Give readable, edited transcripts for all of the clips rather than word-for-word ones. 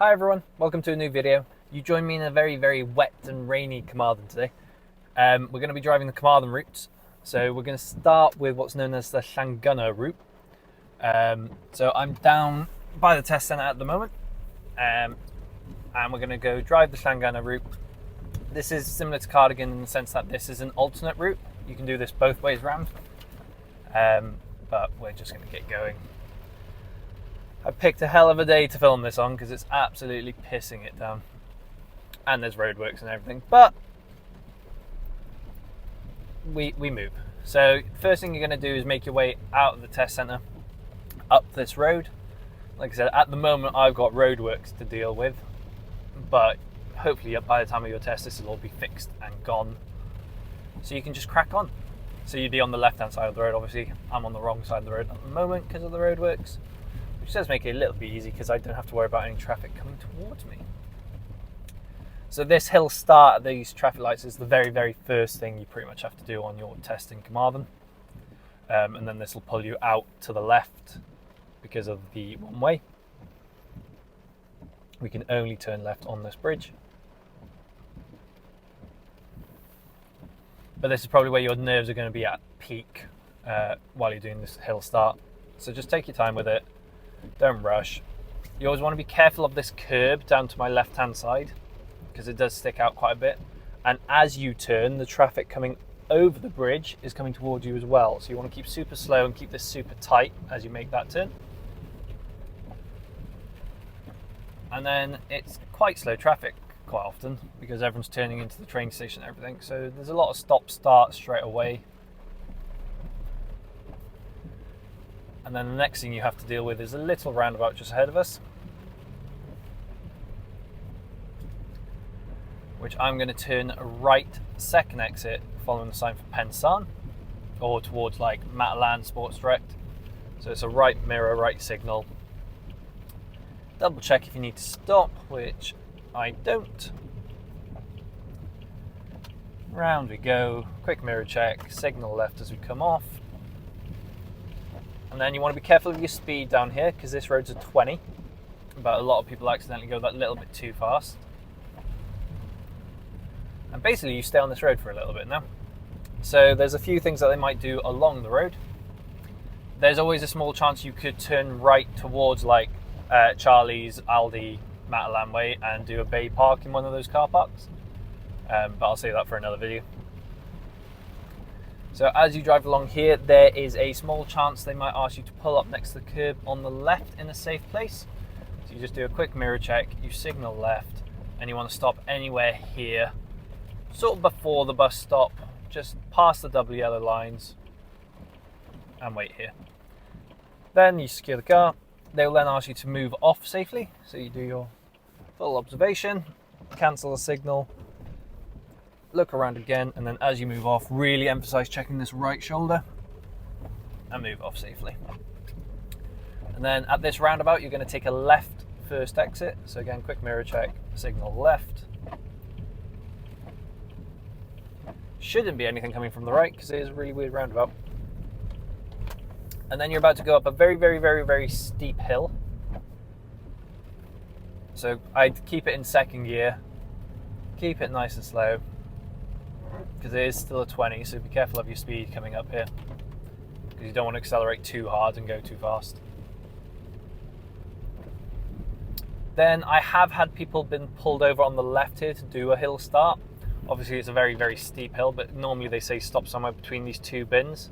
Hi everyone, welcome to a new video. You join me in a very wet and rainy Carmarthen today. We're going to be driving the Carmarthen routes. So we're going to start with what's known as the Llangunnor route. So I'm down by the test centre at the moment. And we're going to go drive the Llangunnor route. This is similar to Cardigan in the sense that this is an alternate route. You can do this both ways round. But we're just going to get going. I picked a hell of a day to film this on because it's absolutely pissing it down. And there's roadworks and everything, but we move. So first thing you're going to do is make your way out of the test centre, up this road. Like I said, at the moment I've got roadworks to deal with, but hopefully by the time of your test this will all be fixed and gone. So you can just crack on. So you'd be on the left hand side of the road, obviously. I'm on the wrong side of the road at the moment because of the roadworks. Which does make it a little bit easy because I don't have to worry about any traffic coming towards me. So this hill start at these traffic lights is the very first thing you pretty much have to do on your test in Carmarthen. And then this will pull you out to the left because of the one way. We can only turn left on this bridge. But this is probably where your nerves are going to be at peak while you're doing this hill start. So just take your time with it. Don't rush. You always want to be careful of this curb down to my left hand side because it does stick out quite a bit, and as you turn the traffic coming over the bridge is coming towards you as well, so you want to keep super slow and keep this super tight as you make that turn. And then it's quite slow traffic quite often because everyone's turning into the train station and everything, so there's a lot of stop start straight away. And then the next thing you have to deal with is a little roundabout just ahead of us, which I'm going to turn right second exit following the sign for Pensan, or towards like Matalan Sports Direct. So it's a right mirror, right signal. Double check if you need to stop, which I don't. Round we go, quick mirror check, signal left as we come off. And then you want to be careful of your speed down here because this road's a 20, but a lot of people accidentally go that little bit too fast. And basically you stay on this road for a little bit now. So there's a few things that they might do along the road. There's always a small chance you could turn right towards like Charlie's, Aldi, Matalan Way and do a bay park in one of those car parks. But I'll save that for another video. So as you drive along here, there is a small chance they might ask you to pull up next to the curb on the left in a safe place. So you just do a quick mirror check, you signal left, and you want to stop anywhere here, sort of before the bus stop, just past the double yellow lines, and wait here. Then you secure the car. They'll then ask you to move off safely. So you do your full observation, cancel the signal, look around again, and then as you move off, really emphasize checking this right shoulder and move off safely. And then at this roundabout, you're going to take a left first exit. So again, quick mirror check, signal left. Shouldn't be anything coming from the right because it is a really weird roundabout. And then you're about to go up a very steep hill. So I'd keep it in second gear, keep it nice and slow, because it is still a 20, so be careful of your speed coming up here, because you don't want to accelerate too hard and go too fast. Then I have had people been pulled over on the left here to do a hill start. Obviously it's a very steep hill, but normally they say stop somewhere between these two bins,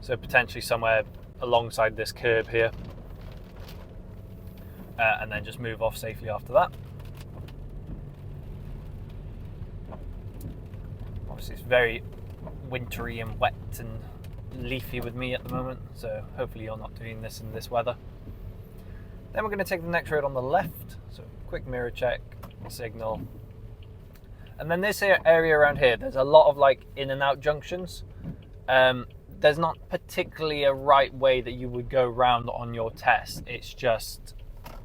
so potentially somewhere alongside this curb here, and then just move off safely after that. It's very wintry and wet and leafy with me at the moment, so hopefully you're not doing this in this weather. Then we're going to take the next road on the left, so quick mirror check, signal. And then this area around here, there's a lot of like in and out junctions. There's not particularly a right way that you would go round on your test. It's just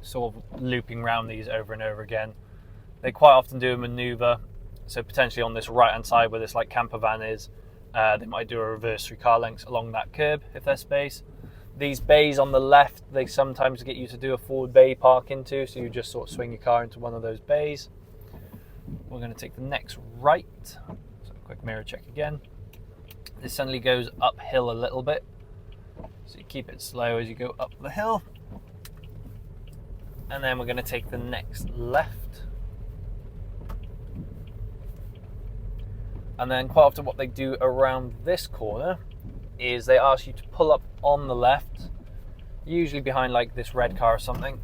sort of looping around these over and over again. They quite often do a maneuver. So potentially on this right hand side where this like camper van is, they might do a reverse 3 car lengths along that curb if there's space. These bays on the left, they sometimes get you to do a forward bay park into, so you just sort of swing your car into one of those bays. We're going to take the next right. So quick mirror check again. This suddenly goes uphill a little bit, so you keep it slow as you go up the hill. And then we're going to take the next left. And then quite often what they do around this corner is they ask you to pull up on the left, usually behind like this red car or something.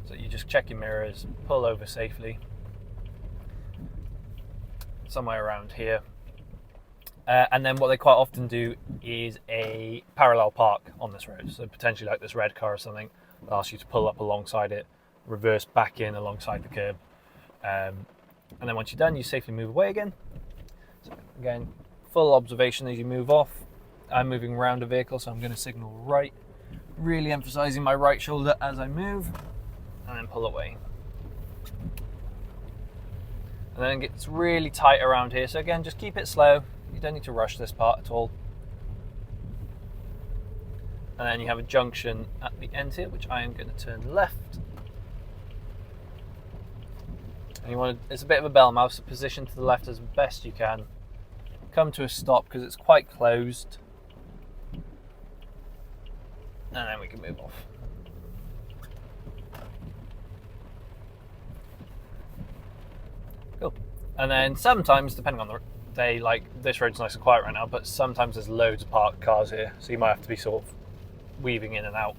So you just check your mirrors, pull over safely, somewhere around here. And then what they quite often do is a parallel park on this road. So potentially like this red car or something, they'll ask you to pull up alongside it, reverse back in alongside the curb. And then once you're done, you safely move away again. So again, full observation as you move off. I'm moving around a vehicle, so I'm going to signal right, really emphasizing my right shoulder as I move, and then pull away. And then it gets really tight around here, so again, just keep it slow. You don't need to rush this part at all. And then you have a junction at the end here, which I am going to turn left. And you want to, it's a bit of a bell mouse, so position to the left as best you can. Come to a stop because it's quite closed. And then we can move off. Cool. And then sometimes, depending on the day, like this road's nice and quiet right now, but sometimes there's loads of parked cars here, so you might have to be sort of weaving in and out.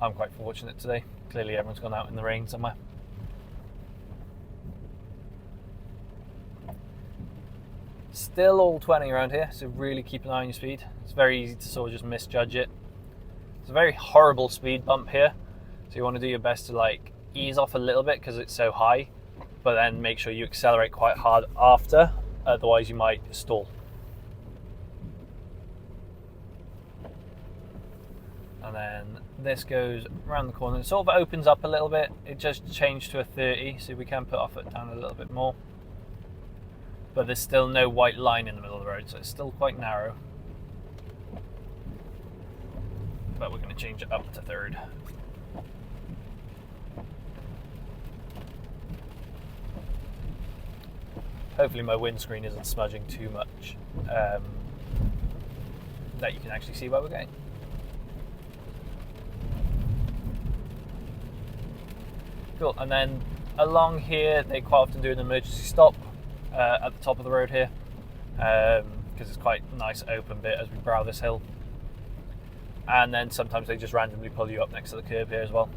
I'm quite fortunate today. Clearly everyone's gone out in the rain somewhere. Still all 20 around here, so really keep an eye on your speed. It's very easy to sort of just misjudge it. It's a very horrible speed bump here, so you want to do your best to like ease off a little bit because it's so high, but then make sure you accelerate quite hard after, otherwise you might stall. And then this goes around the corner. It sort of opens up a little bit. It just changed to a 30, so we can put our foot down a little bit more. But there's still no white line in the middle of the road, so it's still quite narrow. But we're going to change it up to third. Hopefully my windscreen isn't smudging too much, that you can actually see where we're going. Cool, and then along here they quite often do an emergency stop at the top of the road here, because it's quite a nice open bit as we brow this hill. And then sometimes they just randomly pull you up next to the curb here as well.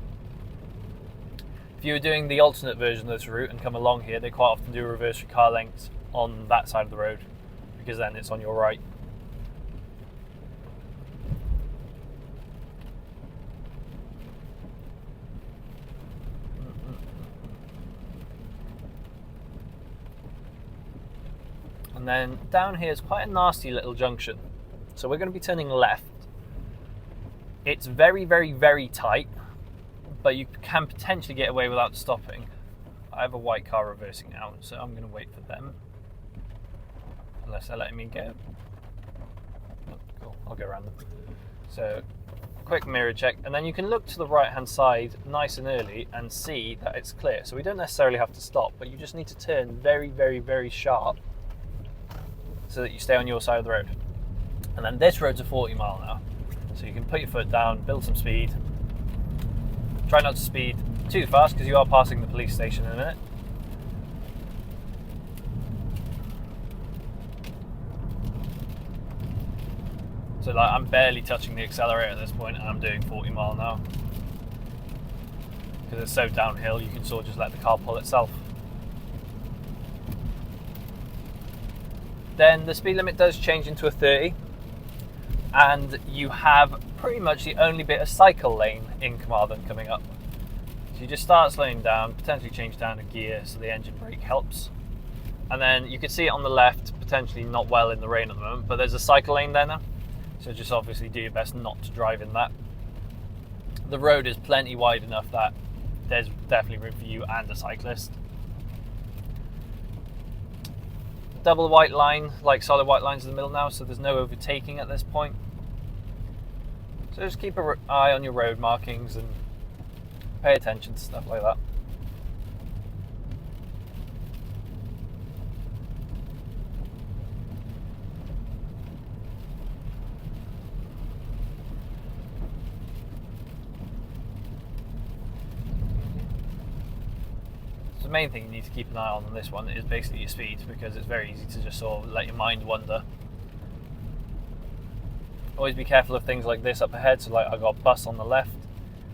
If you were doing the alternate version of this route and come along here, they quite often do reverse your car length on that side of the road, because then it's on your right. And then down here is quite a nasty little junction. So we're going to be turning left. It's very, very, very tight, but you can potentially get away without stopping. I have a white car reversing out, so I'm going to wait for them. Unless they're letting me go. Oh, cool, I'll go around them. So, quick mirror check, and then you can look to the right hand side nice and early and see that it's clear. So we don't necessarily have to stop, but you just need to turn very, very, very sharp so that you stay on your side of the road. And then this road's a 40 mile an hour. So you can put your foot down, build some speed. Try not to speed too fast because you are passing the police station in a minute. So like I'm barely touching the accelerator at this point and I'm doing 40 mile an hour. Because it's so downhill, you can sort of just let the car pull itself. Then the speed limit does change into a 30. And you have pretty much the only bit of cycle lane in Carmarthen coming up. So you just start slowing down, potentially change down a gear so the engine brake helps. And then you can see it on the left, potentially not well in the rain at the moment, but there's a cycle lane there now. So just obviously do your best not to drive in that. The road is plenty wide enough that there's definitely room for you and a cyclist. Double white line, like solid white lines in the middle now, so there's no overtaking at this point. So just keep an eye on your road markings and pay attention to stuff like that. So the main thing you need to keep an eye on this one is basically your speed, because it's very easy to just sort of let your mind wander. Always be careful of things like this up ahead. So like I got a bus on the left.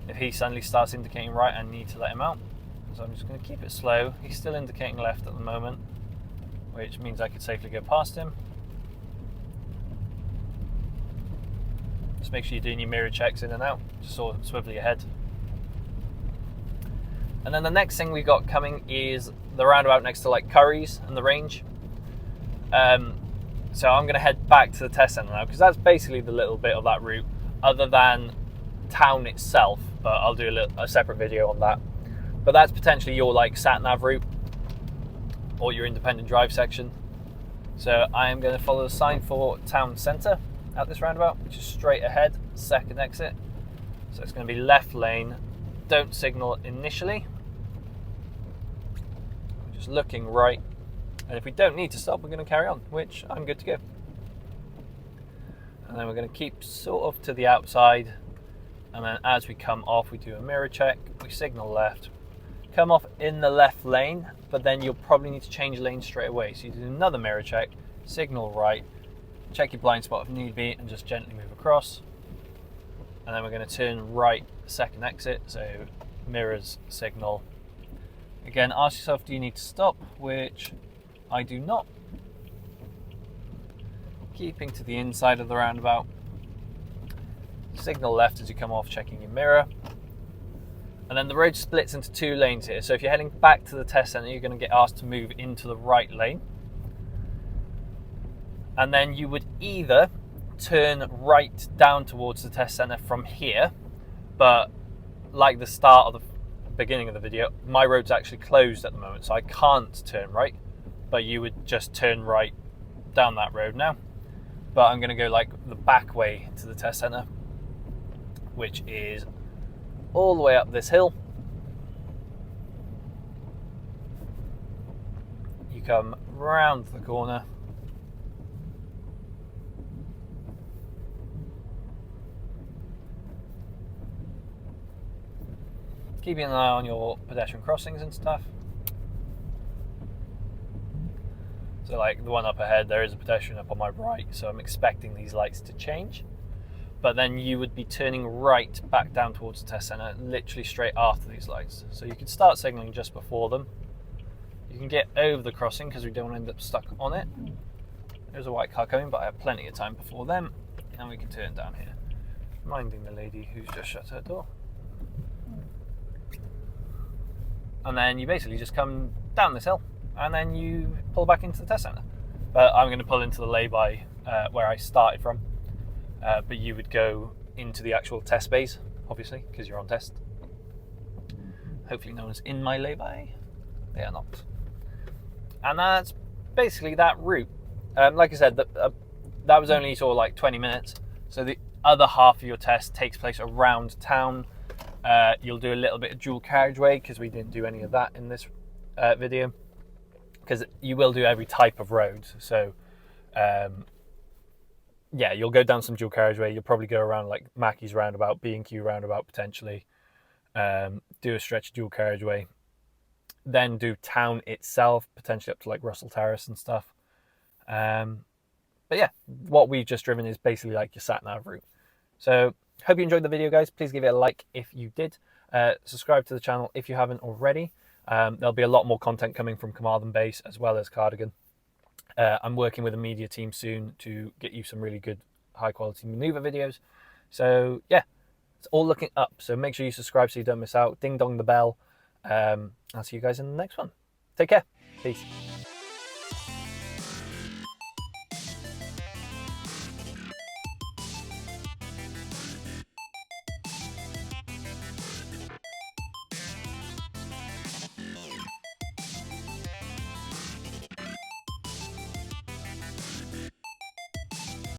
If he suddenly starts indicating right, I need to let him out. So I'm just going to keep it slow. He's still indicating left at the moment, which means I could safely go past him. Just make sure you're doing your mirror checks in and out, just sort of swivel your head. And then the next thing we got coming is the roundabout next to like Curry's and the range. So I'm going to head back to the test centre now, because that's basically the little bit of that route, other than town itself. But I'll do a separate video on that. But that's potentially your like sat nav route or your independent drive section. So I am going to follow the sign for town centre at this roundabout, which is straight ahead, second exit. So it's going to be left lane. Don't signal initially. We're just looking right. And if we don't need to stop, we're going to carry on, which I'm good to go. And then we're going to keep sort of to the outside. And then as we come off, we do a mirror check. We signal left. Come off in the left lane, but then you'll probably need to change lanes straight away. So you do another mirror check, signal right, check your blind spot if need be, and just gently move across. And then we're going to turn right, second exit. So mirrors, signal. Again, ask yourself, do you need to stop? Which I do not. Keeping to the inside of the roundabout. Signal left as you come off, checking your mirror. And then the road splits into two lanes here. So if you're heading back to the test centre, you're going to get asked to move into the right lane. And then you would either turn right down towards the test centre from here, but like the start of the beginning of the video, my road's actually closed at the moment, so I can't turn right. But you would just turn right down that road now. But I'm going to go like the back way to the test centre, which is all the way up this hill. You come round the corner. Keeping an eye on your pedestrian crossings and stuff. So like the one up ahead, there is a pedestrian up on my right, so I'm expecting these lights to change. But then you would be turning right back down towards the test centre, literally straight after these lights. So you could start signalling just before them. You can get over the crossing because we don't want to end up stuck on it. There's a white car coming, but I have plenty of time before them. And we can turn down here, minding the lady who's just shut her door. And then you basically just come down this hill, and then you pull back into the test centre. But I'm going to pull into the lay-by where I started from. But you would go into the actual test bays, obviously, because you're on test. Hopefully no one's in my lay-by. They are not. And that's basically that route. Like I said, that was only sort of like 20 minutes. So the other half of your test takes place around town. You'll do a little bit of dual carriageway, because we didn't do any of that in this video. Because you will do every type of road. So yeah, you'll go down some dual carriageway. You'll probably go around like Mackey's roundabout, B&Q roundabout potentially. Do a stretch of dual carriageway. Then do town itself, potentially up to like Russell Terrace and stuff. But yeah, what we've just driven is basically like your sat-nav route. So hope you enjoyed the video, guys. Please give it a like if you did. Subscribe to the channel if you haven't already. There'll be a lot more content coming from Carmarthen base as well as Cardigan. I'm working with a media team soon to get you some really good high quality manoeuvre videos. So yeah, it's all looking up. So make sure you subscribe so you don't miss out. Ding dong the bell. I'll see you guys in the next one. Take care. Peace.